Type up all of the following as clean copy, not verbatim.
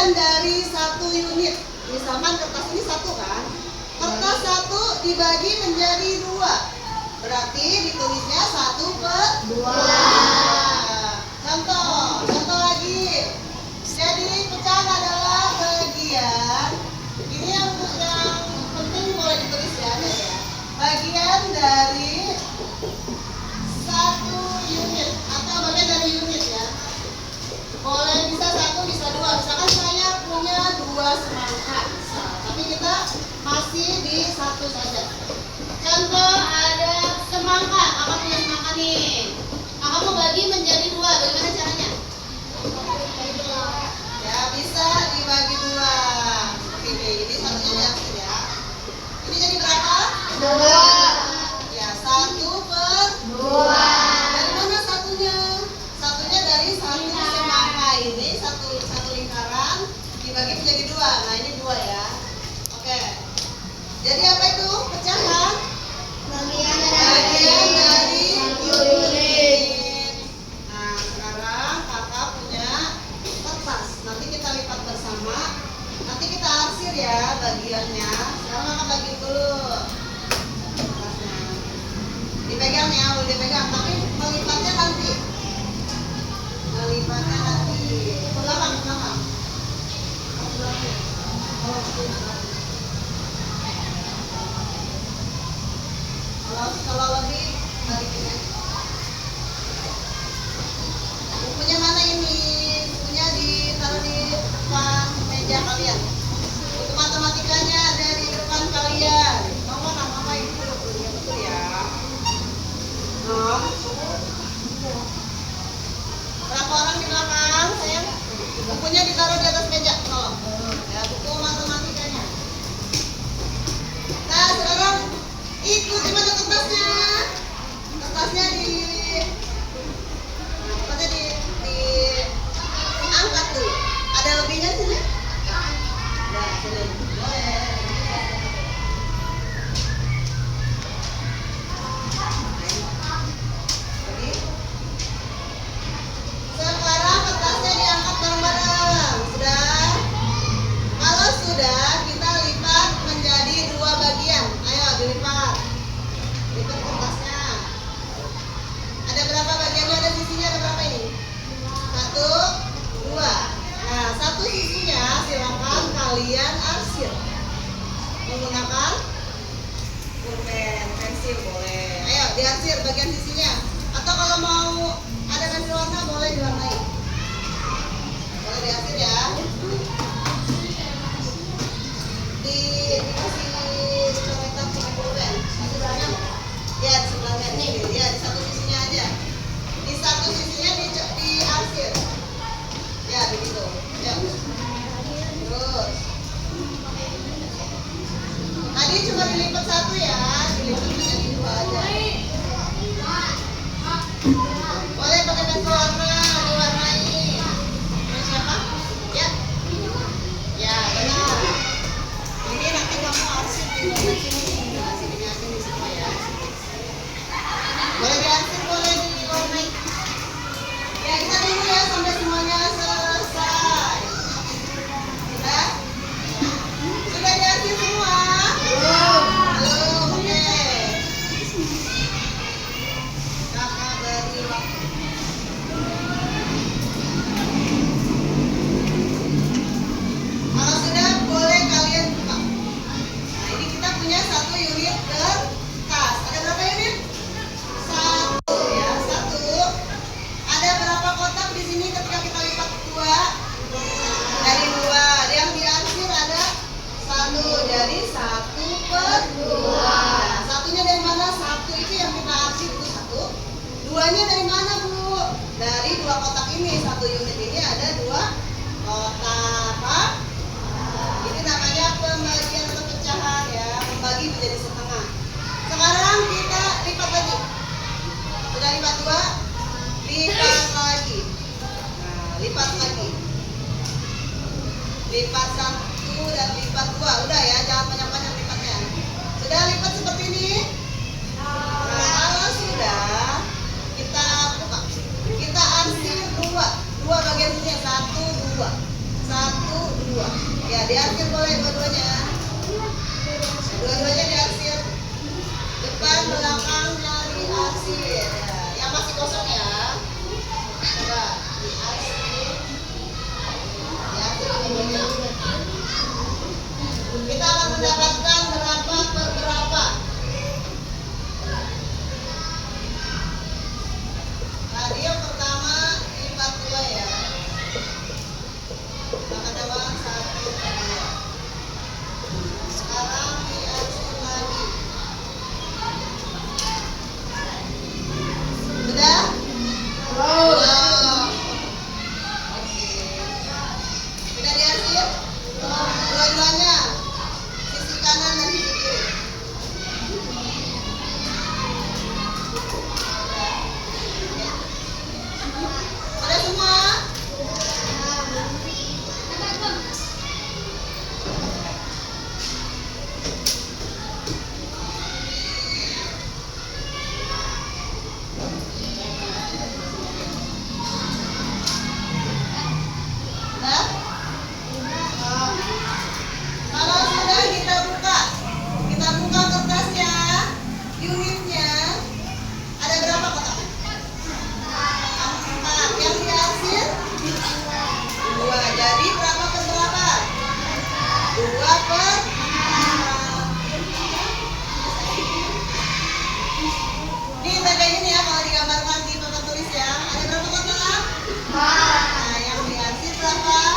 bagian dari satu unit. Misalkan kertas ini satu kan, kertas satu dibagi menjadi dua, berarti ditulisnya 1/2. Contoh lagi. Jadi pecahan adalah bagian. Ini yang penting boleh ditulis ya, bagian dari satu unit atau bagian dari unit ya. Boleh bisa satu, bisa dua. Misalkan saya punya 2 semangka, tapi kita masih di satu saja. Contoh ada semangka, kakak punya semangka nih. Kakak mau bagi menjadi 2, bagaimana caranya? Ya bisa dibagi 2. Ini satunya diambil ya. Ini jadi berapa? 2. Ya 1/2. Dari mana satunya? Satunya dari satu semangka ini, satu lingkaran dibagi menjadi 2. Nah ini 2 ya. Oke. Jadi apa itu pecahan? Bagian dari unit. Nah sekarang kakak punya kertas. Nanti kita lipat bersama. Nanti kita arsir ya bagiannya. Sekarang kakak bagi dulu kertasnya. Dipegang ya, boleh dipegang. Tapi melipatnya nanti. Melipatnya nanti. Ke belakang. Kalau lebih balikin ya. Bukunya mana ini? Bukunya ditaruh di depan meja kalian. Buku matematikanya ada di depan kalian. Mama itu ya betul ya. Berapa orang di belakang sayang? Bukunya ditaruh di atas meja. Ya buku matematikanya. Nah sekarang ikuti mana kertasnya. Kertasnya angkat tuh. Ada lebihnya sini? Nah, sini. Boleh. Jadi, sekarang kertasnya diangkat bareng-bareng. Sudah? Kalau sudah, kita lipat menjadi 2 bagian. Ayo dilipat. Lipat kertasnya. Ada berapa bagiannya? Ada sisinya ada berapa ini? 1, 2. Nah, satu sisinya silakan kalian arsir menggunakan pulpen, pensil boleh. Ayo diarsir bagian sisinya. Atau kalau mau ada pensil warna boleh diwarnai. Boleh diarsir ya. Dikasih coretan pakai pulpen. Sebelahnya, ya di sebelahnya nih, ya di satu sisinya aja. Di satu sisinya diarsir. Ya begitu. Ya. Terus. Tadi cuma dilipat 1 ya, dilipat menjadi 2 aja. Boleh pakai pensil warna, diwarnai. Ini siapa? Ya. Ya benar. Ini nanti kamu arsir di bagian sini. Nah, sininya aja di semua ya. Boleh diarsir, boleh diwarnai. Ya kita tunggu ya sampai semuanya selesai. Sudah diarsir semua? Belum. Oke. Kakak beri waktu. Kalau sudah boleh kalian buka. Nah ini kita punya 1 unit kertas. Ada berapa unit? 1 ya, 1. Ada berapa kotak di sini ketika kita lipat 2? Dari 2. Yang diarsir ada 1. Jadi 1/2. Satunya dari mana? 1 itu yang kita arsir itu 1. 2-nya dari mana Bu? Dari 2 kotak ini. 1 unit ini ada 2 kotak. Hah? Ini namanya pembagian atau pecahan ya. Membagi menjadi setengah. Sekarang kita lipat lagi. Sudah lipat 2? Lipat lagi. Nah, lipat lagi. Lipat 1 dan lipat 2. Udah ya, jangan banyak-banyak lipatnya. Sudah lipat seperti ini? Nah, kalau sudah, kita buka. Kita arsir 2 bagian sini. 1, 2. 1, diarsir boleh dua-duanya. Dua-duanya diarsir. Depan belakangnya diarsir. Yang masih kosong ya. Coba diarsir. Diarsir dua-duanya. Kita akan mendapatkan berapa per berapa. Tadi yang pertama 42 ya. Maka ada uang 1, 2. Sekarang diarsir lagi. Sudah? Belum. Oke. Sudah diarsir? Dua-duanya. Sisi kanan dan sisi kiri. Udah semua? Udah? Kalau sudah kita buka kertasnya, unitnya. Ada berapa kotak? 4. Yang diarsir 2. Jadi berapa per berapa? 2 per 4. Ini kayak gini ya kalau digambarkan di papan tulis ya. Ada berapa kotak? 4. Nah, yang diarsir berapa? 2.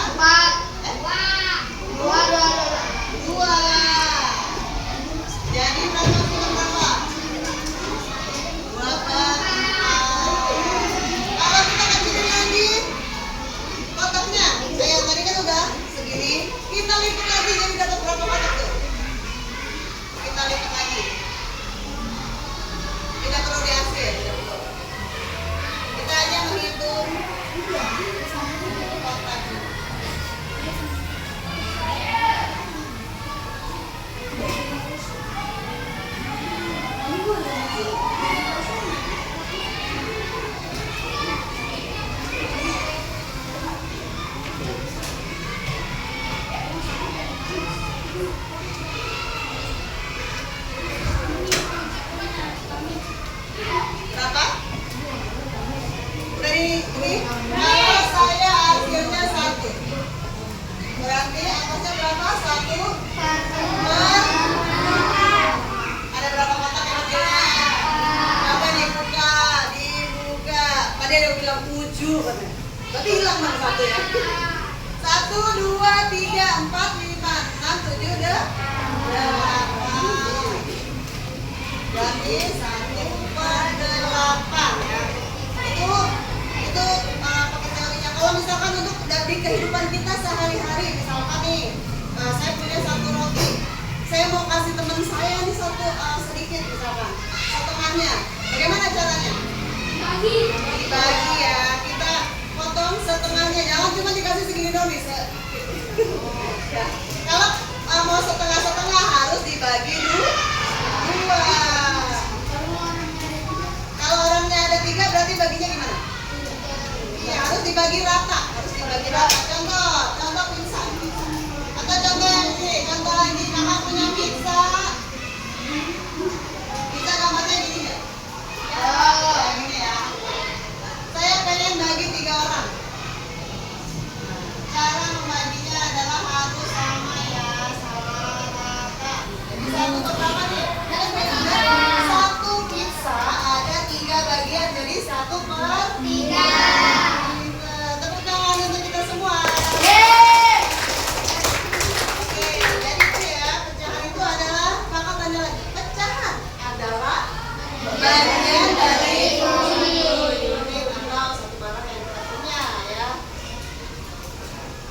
Jadi berapa per berapa? 2 per 4. Kalau kita kecilin lagi kotaknya, tadi kan udah segini. Kita lipat lagi jadi dapat berapa kotak tuh? Kita lipat lagi. Tidak perlu diarsir, tidak perlu. Kita hanya menghitung kotak. Berapa? Udah ini? Kalau saya arsirnya 1. Berarti atasnya berapa? 1 per. Ada berapa kotak yang hasilnya? Coba dibuka. Tadi ada yang bilang 7 katanya. Berarti hilang mana 1 ya? 1, 2, 3, 4, 5, 6, 7 udah. Berarti 1 per 8 ya. Itu pekerjaannya. Kalau misalkan untuk dari kehidupan kita sehari-hari, misalkan nih, saya punya 1 roti. Saya mau kasih teman saya nih 1 sedikit misalkan, setengahnya. Bagaimana caranya? Dibagi ya. Kita potong setengahnya. Jangan cuma dikasih segini dong bisa. Ya. Kalau mau setengah-setengah harus dibagi dulu. 2. Kalau orangnya ada 3 berarti baginya gimana? Iya harus dibagi rata. Contoh pizza. Atau contoh yang ini, contoh lagi kakak punya pizza. Pizza gambarnya gini ya? Ya gini ya. Saya pengen bagi 3 orang. Cara membaginya adalah harus sama ya, sama rata. Jadi 1 per berapa nih? 1 pizza ada 3 bagian, jadi 1 per 3. Tepuk tangan untuk kita semua. Oke, jadi itu ya, pecahan itu adalah, kakak tanya lagi, pecahan adalah bagian dari unit atau satu barang yang kita punya ya.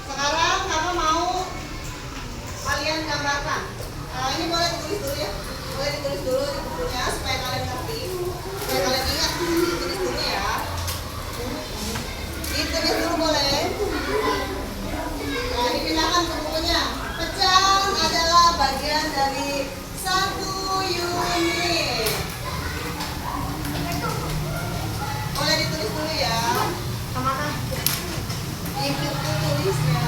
Sekarang kakak mau kalian gambarkan. Ini boleh ditulis dulu ya. Boleh ditulis dulu di bukunya supaya kalian ngerti. Supaya kalian ingat. Ditulis dulu ya. Ditulis dulu boleh. Nah, dipindahkan ke bukunya. Pecahan adalah bagian dari 1 unit. Boleh ditulis dulu ya. Sama kan? Ikut tulisnya.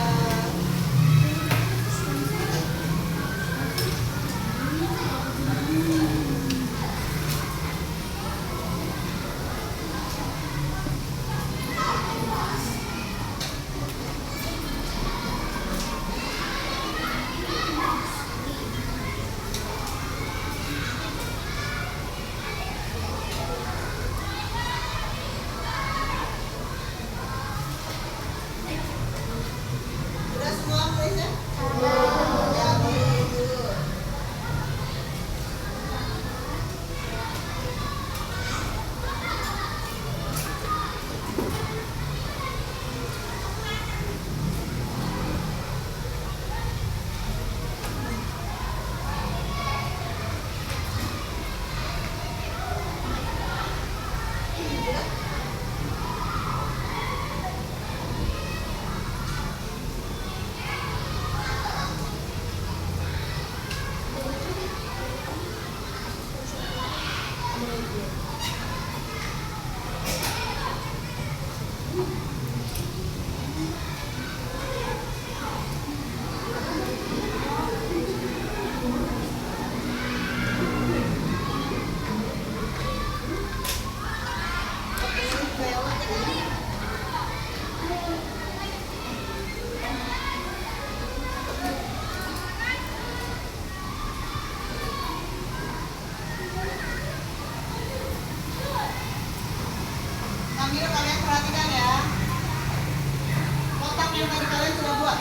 yang tadi kalian sudah buat.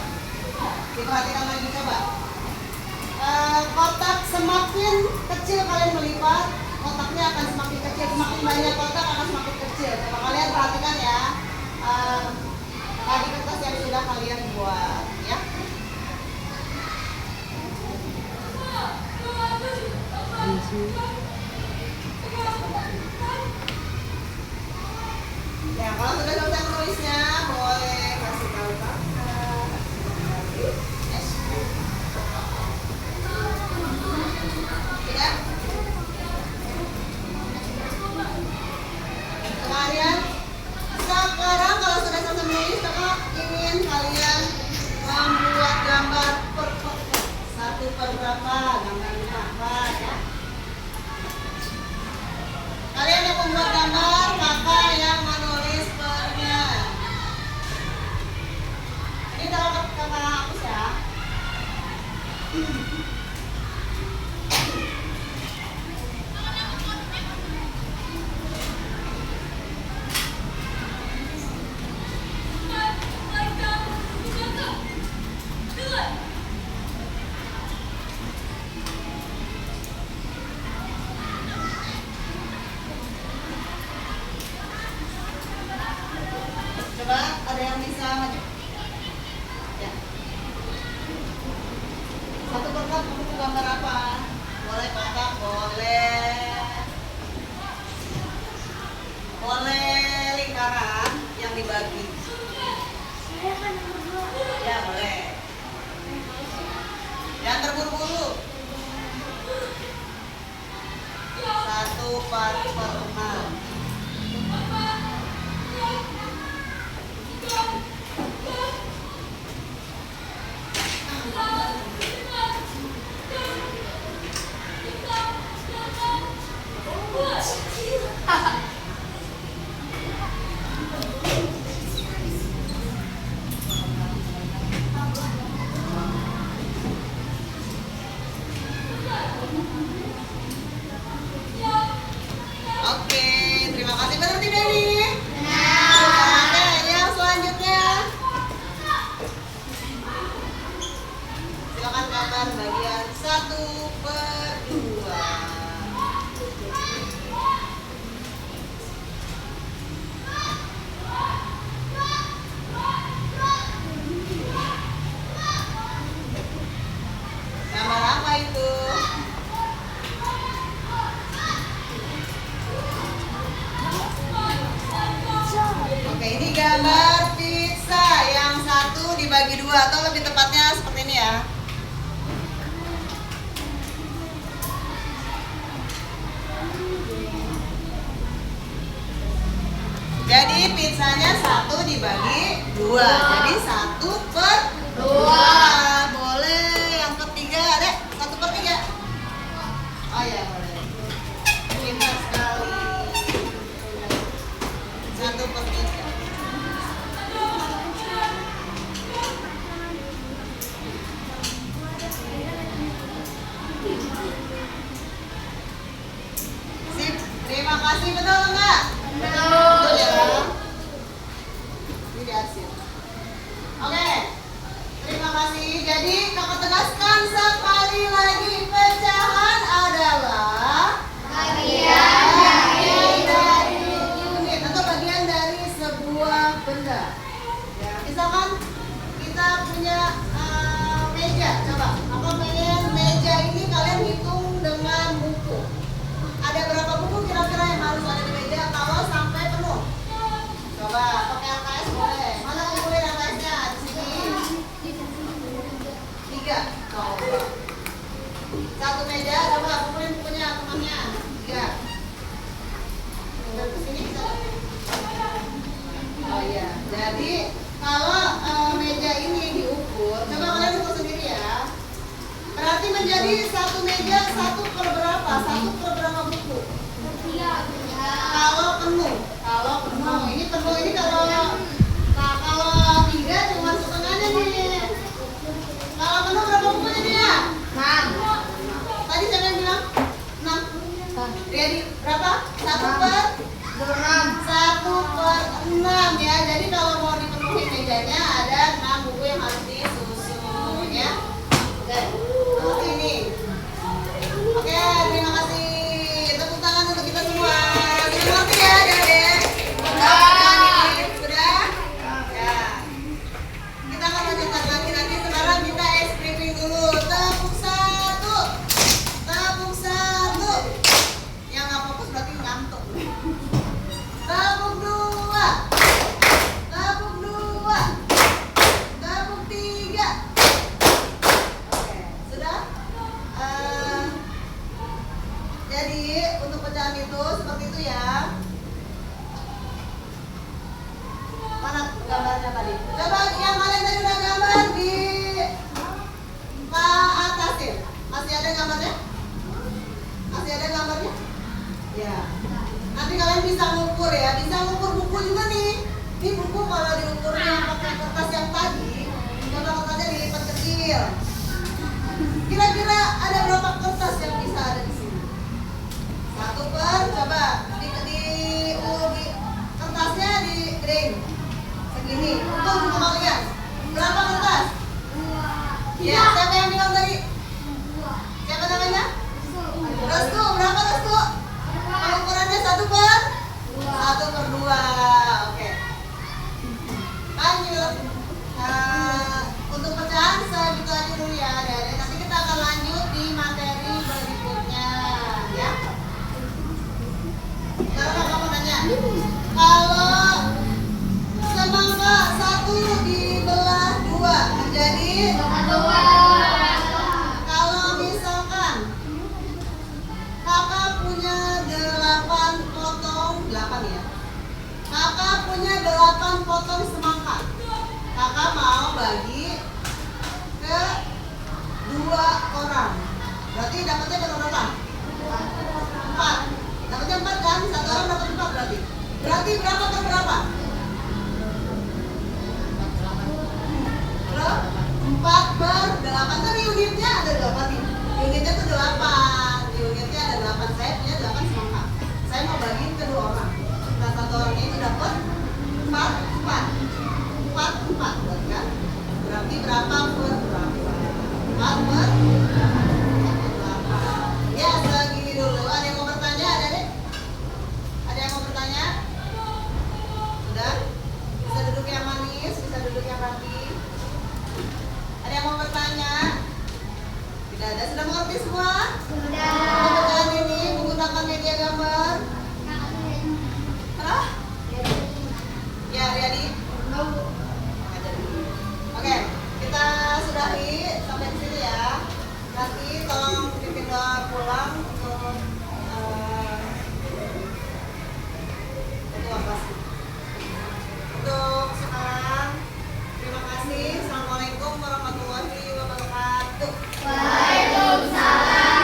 Diperhatikan lagi coba. Kotak semakin kecil kalian melipat, kotaknya akan semakin kecil. Semakin banyak kotak akan semakin kecil. Coba kalian perhatikan ya. Tadi kertas yang sudah kalian buat, ya. Ya, kalau sudah selesai menulisnya, boleh kasih tahu kakak. Yes. Tidak? Kalian sekarang kalau sudah selesai menulis, kakak ingin kalian membuat gambar satu per berapa, gambarnya apa ya? Kalian yang membuat gambar, kakak yang menulis pernya. Ini kalau kakak hapus ya. Coba ada yang bisa maju? Ya. Satu kotak kamu gambar apa? Boleh kotak, boleh lingkaran yang dibagi. Ya boleh. Yang terburu-buru. 1 per 6. Oke, terima kasih. Benar tidak ini? Oke, yang selanjutnya. Silakan gambar bagian 1 per 2. Gambar apa itu? Oke, ini gambar pizza yang 1 dibagi 2 atau lebih tepatnya seperti ini ya. Jadi pizzanya 1 dibagi 2. Jadi 1 per 2. Boleh yang ketiga, Dek? 1 per 3. Oh ya, boleh. Pintar sekali. 1 per 3. Sip, terima kasih. Betul enggak? Betul ya. Ini dihasil. Oke, terima kasih. Jadi kakak tegaskan sekali lagi, pecahan adalah bagian dari unit atau bagian dari sebuah benda. Ya, misalkan kita punya meja, coba. Aku pengen meja ini kalian hitung dengan buku. Ada berapa buku kira-kira yang harus ada di meja kalau sampai penuh? Coba pakai LKS boleh. Mana kumpulin LKS-nya? Di sini. 3. Coba. 1 meja, coba kumpulin bukunya temannya. 3. Dan ke sini bisa. Oh iya. Jadi kalau meja ini diukur, coba kalian ukur sendiri ya. Berarti menjadi 1 meja 1 per berapa? 1 per berapa buku? Kalau penuh, ini penuh ini kalau 3 cuma setengahnya nih. Kalau penuh berapa bukunya dia? 6. Tadi siapa yang bilang? 6. Jadi berapa? 1 per 6. 1 per 6 ya. Jadi kalau mau dipenuhi mejanya ada 6 seperti susu ya. Oke, seperti ini. Oke, terima kasih. Tepuk tangan untuk kita semua. Sudah mengerti ya, adik-adik? Sudah? Ya. Kita akan lanjutkan lagi nanti. Sekarang kita es briefing dulu. Tepuk satu. Tepuk satu. Yang nggak fokus berarti ngantuk. Tepuk dua. Tepuk dua. Tepuk tiga. Oke, sudah? Jadi untuk pecahan itu seperti itu ya. Mana gambarnya tadi? Coba yang kalian tadi udah gambar di atasin. Masih ada gambarnya? Masih ada gambarnya? Ya. Nanti kalian bisa ngukur ya, bisa ngukur buku juga nih. Ini buku kalau diukurnya pakai kertas yang tadi, kertasnya dilipat kecil. Kira-kira ada berapa kertas yang bisa ada di sini? Satu per, coba di kertasnya di grade segini. Ukur buku kalian. Berapa kertas? Ya, siapa yang bilang tadi? Siapa namanya? Restu, berapa Restu? Ukurannya 1/2. Oke. Lanjut. Untuk pecahan segitu aja dulu ya, adik-adik. Nanti kita akan lanjut di materi berikutnya, ya. Sekarang kamu nanya, kalau semangka 1 dibelah 2 menjadi 2. Kalau misalkan kakak punya 8 potong, 8 ya. Kakak punya 8 potong semangka. Kakak mau bagi ke 2 orang. Berarti dapatnya berapa? 4. Dapatnya 4 kan? Satu orang dapat 4 berarti. Berarti berapa per berapa? 4/8 kan unitnya ada 8 nih. Unitnya tuh 8. Unitnya ada 8. Saya punya 8 semangka. Saya mau bagiin ke 2 orang. Nah, satu orang itu dapat 4 berarti kan? Berarti berapa per berapa? 4/8. Ya, segini dulu. Ada yang mau bertanya? Ada yang mau bertanya? Sudah? Bisa duduk yang manis, bisa duduk yang rapi. Ada yang mau bertanya? Tidak ada. Sudah mengerti semua? Sudah. Pecahan ini menggunakan media gambar. Hah? Ya, Riyadi. Oke, kita sudahi sampai di sini ya. Nanti tolong bikin doa pulang untuk apa sih? Untuk sekarang, terima kasih. Assalamualaikum warahmatullahi wabarakatuh. Waalaikumsalam.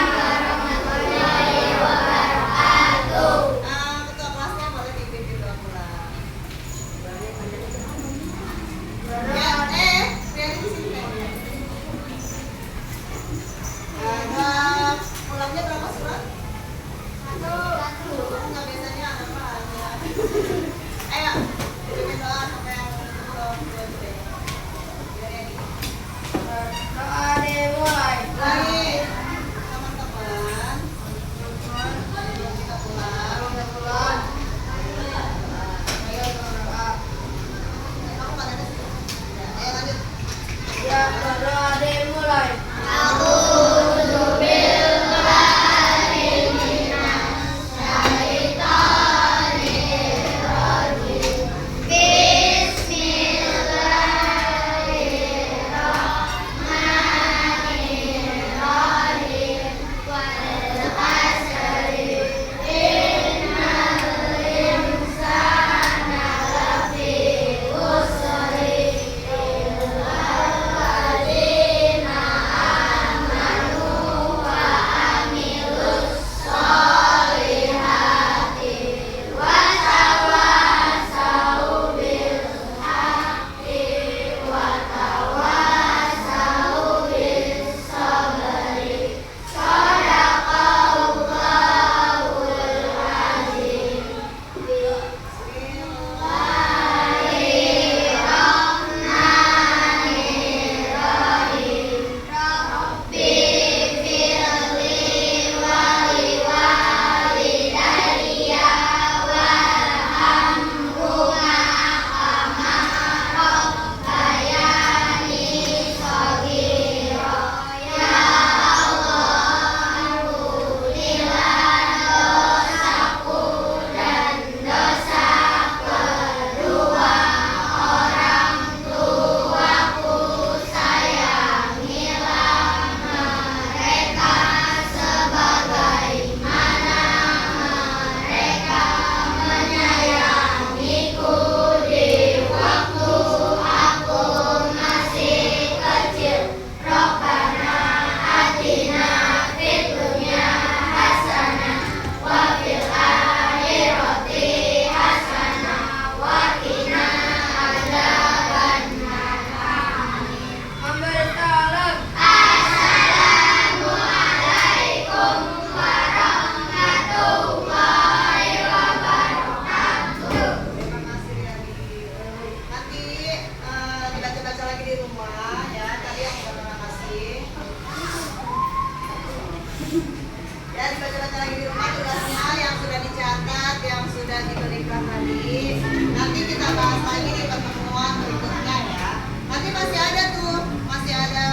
Dan baca-baca lagi di rumah tugasnya yang sudah dicatat, yang sudah diberikan tadi. Nanti kita bahas lagi di pertemuan berikutnya ya. Nanti masih ada tuh, masih ada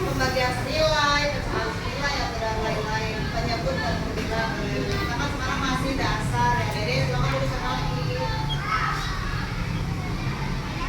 pembagian nilai, pecahan nilai dan lain-lain, penyebut dan pembicaraan. Karena sekarang masih dasar ya. Jadi selamat